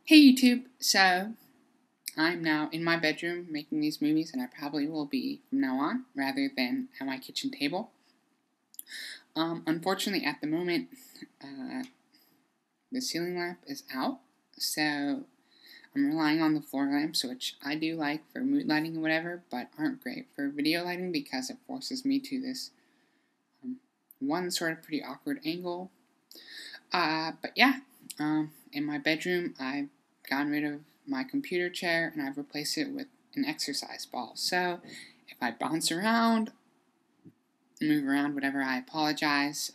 Hey YouTube, so I'm now in my bedroom making these movies, and I probably will be from now on, rather than at my kitchen table. Unfortunately, at the moment, the ceiling lamp is out, so I'm relying on the floor lamps, which I do like for mood lighting and whatever, but aren't great for video lighting because it forces me to this one sort of pretty awkward angle. But yeah, in my bedroom, I've gotten rid of my computer chair and I've replaced it with an exercise ball. So if I bounce around, move around, whatever, I apologize.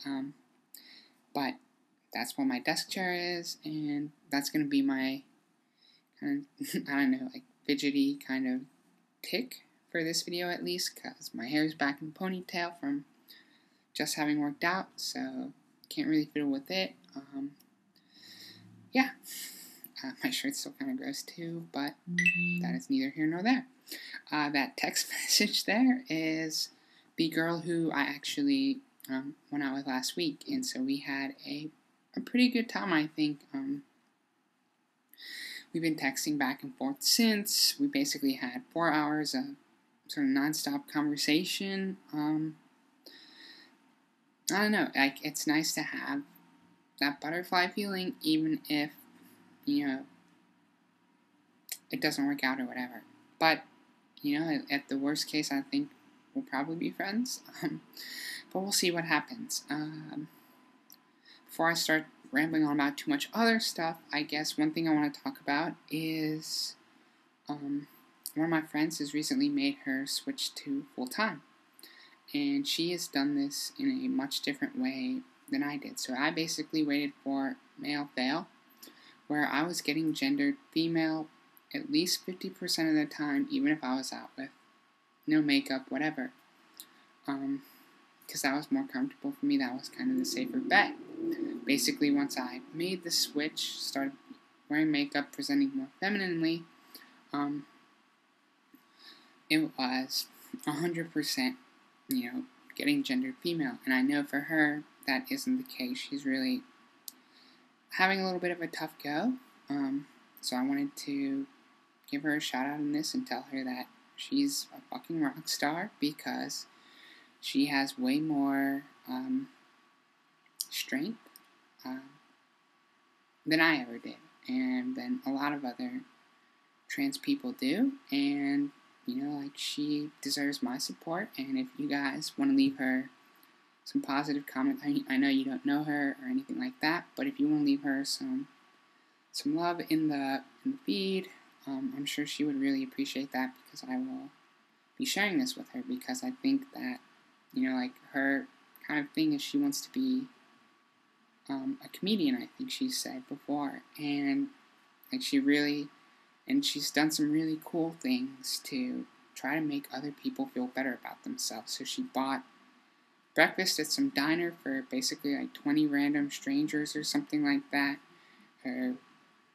But that's what my desk chair is, and that's going to be my kind of, I don't know, like fidgety kind of tick for this video at least, because my hair is back in a ponytail from just having worked out, so can't really fiddle with it. Yeah. My shirt's still kind of gross too, but that is neither here nor there. That text message there is the girl who I actually went out with last week, and so we had a pretty good time, I think. We've been texting back and forth since. We basically had 4 hours of sort of nonstop conversation. I don't know, like, it's nice to have that butterfly feeling, even if, you know, it doesn't work out or whatever. But, you know, at the worst case, I think we'll probably be friends. But we'll see what happens. Before I start rambling on about too much other stuff, I guess one thing I want to talk about is one of my friends has recently made her switch to full-time. And she has done this in a much different way than I did. So I basically waited for male fail, where I was getting gendered female at least 50% of the time, even if I was out with no makeup, whatever. Because that was more comfortable for me. That was kind of the safer bet. Basically, once I made the switch, started wearing makeup, presenting more femininely, it was 100%, getting gendered female. And I know for her, that isn't the case. She's really having a little bit of a tough go. So I wanted to give her a shout out in this and tell her that she's a fucking rock star, because she has way more strength than I ever did, and than a lot of other trans people do. And she deserves my support. And if you guys want to leave her some positive comment, I know you don't know her or anything like that, but if you want to leave her some love in the feed, I'm sure she would really appreciate that, because I will be sharing this with her, because I think that, her kind of thing is she wants to be a comedian, I think she said before, and she's done some really cool things to try to make other people feel better about themselves. So she bought breakfast at some diner for basically like 20 random strangers or something like that. Her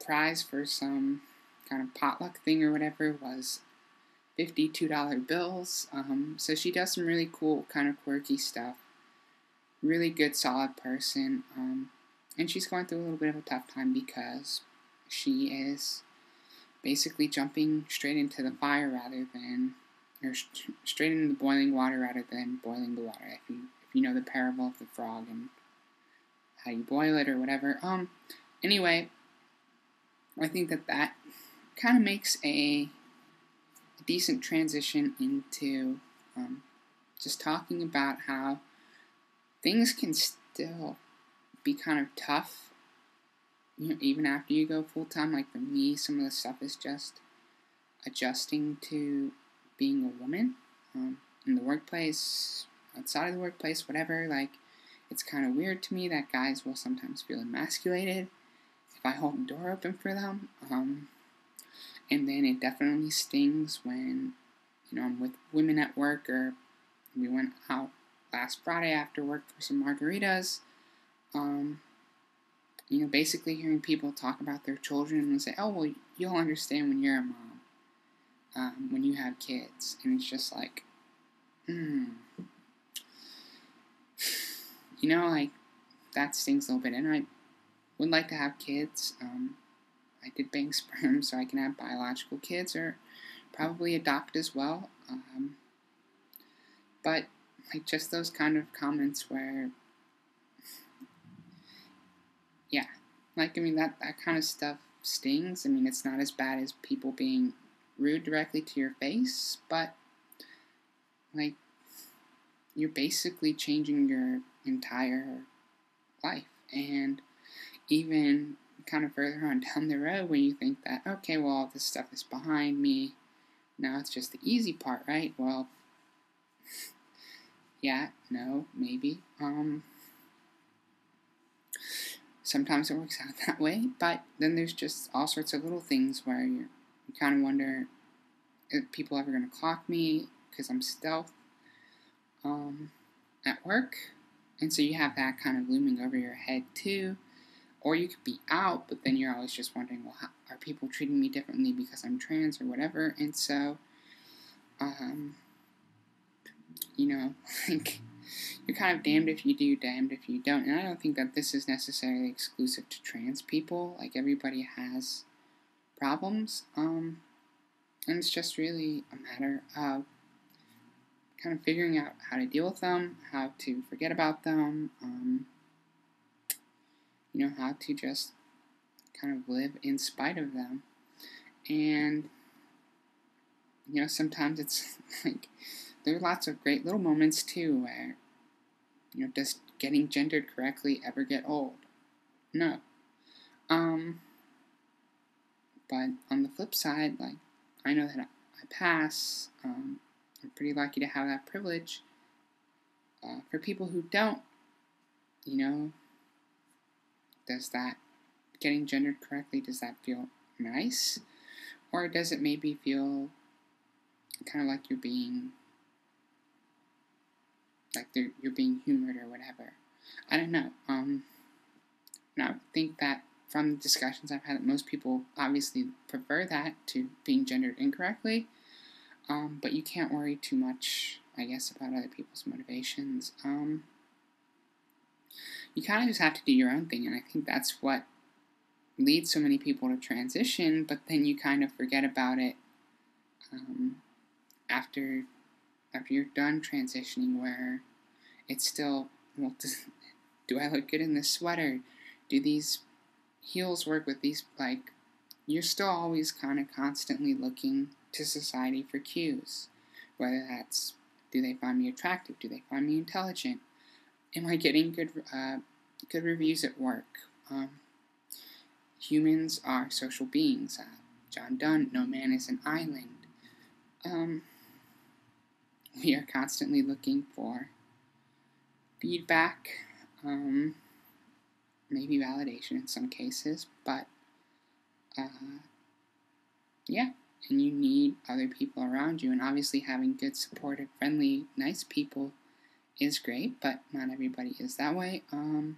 prize for some kind of potluck thing or whatever was $52 bills. So she does some really cool, kind of quirky stuff. Really good, solid person. And she's going through a little bit of a tough time, because she is basically jumping straight into the fire straight into the boiling water rather than boiling the water. If you know the parable of the frog and how you boil it or whatever. Anyway, I think that kind of makes a decent transition into just talking about how things can still be kind of tough, even after you go full-time. Like for me, some of the stuff is just adjusting to being a woman in the workplace, outside of the workplace, whatever. Like, it's kind of weird to me that guys will sometimes feel emasculated if I hold the door open for them. And then it definitely stings when, I'm with women at work, or we went out last Friday after work for some margaritas. Basically hearing people talk about their children and say, oh, well, you'll understand when you're a mom, when you have kids. And it's just like, like, that stings a little bit. And I would like to have kids. I did bank sperm so I can have biological kids, or probably adopt as well. But like just those kind of comments where, yeah, like I mean that kind of stuff stings. I mean, it's not as bad as people being rude directly to your face, but like you're basically changing your entire life. And even kind of further on down the road, when you think that, okay, well, all this stuff is behind me, now it's just the easy part, right? Well, yeah, no, maybe. Sometimes it works out that way, but then there's just all sorts of little things where you kind of wonder, if people ever going to clock me because I'm stealth at work? And so you have that kind of looming over your head too. Or you could be out, but then you're always just wondering, well, how, are people treating me differently because I'm trans or whatever? And so, like, you're kind of damned if you do, damned if you don't. And I don't think that this is necessarily exclusive to trans people. Like, everybody has problems. And it's just really a matter of kind of figuring out how to deal with them, how to forget about them, how to just kind of live in spite of them. And, sometimes it's like, there are lots of great little moments too where, does getting gendered correctly ever get old? No. But on the flip side, like, I know that I pass. I'm pretty lucky to have that privilege. For people who don't, does that, getting gendered correctly, does that feel nice? Or does it maybe feel kind of like you're being humored or whatever? I don't know. And I think that from the discussions I've had, that most people obviously prefer that to being gendered incorrectly. But you can't worry too much, I guess, about other people's motivations. You kind of just have to do your own thing, and I think that's what leads so many people to transition, but then you kind of forget about it after you're done transitioning, where it's still, well, do I look good in this sweater? Do these heels work with these, like, you're still always kind of constantly looking to society for cues, whether that's, do they find me attractive? Do they find me intelligent? Am I getting good reviews at work? Humans are social beings. John Donne, no man is an island. We are constantly looking for feedback, maybe validation in some cases, but yeah, and you need other people around you, and obviously having good, supportive, friendly, nice people is great, but not everybody is that way. I'm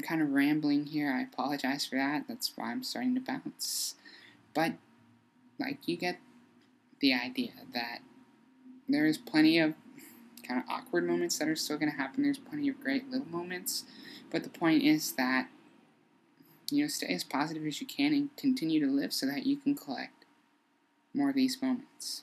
kind of rambling here. I apologize for that. That's why I'm starting to bounce. But, like, you get the idea that there is plenty of kind of awkward moments that are still going to happen. There's plenty of great little moments. But the point is that, stay as positive as you can and continue to live so that you can collect more of these moments.